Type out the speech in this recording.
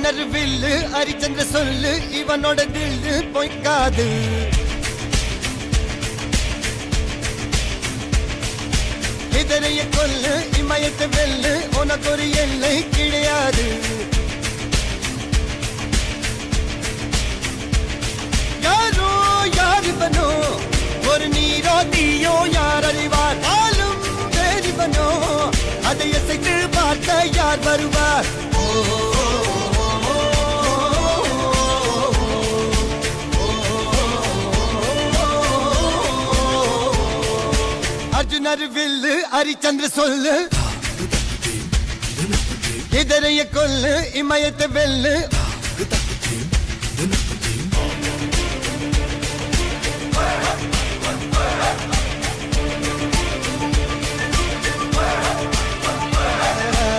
அர்ஜுனர் வில்லு ஹரிச்சந்திர சொல்லு இவனோட தில்லு பொய்க்காது. இதரைய கொல்லு இமயத்தை வெல்லு உனக்கு ஒரு எல்லை கிடையாது. யாரோ யார் இவனோ ஒரு நீரோ தீயோ யார் அறிவார். ஆளும் வேறிவனோ அதை அசைத்து பார்க்க யார் வருவார். அர்ஜுனர் வில்லு ஹரிச்சந்திர சொல்லு இதரைய கொல்லு இமயத்தை வெல்லு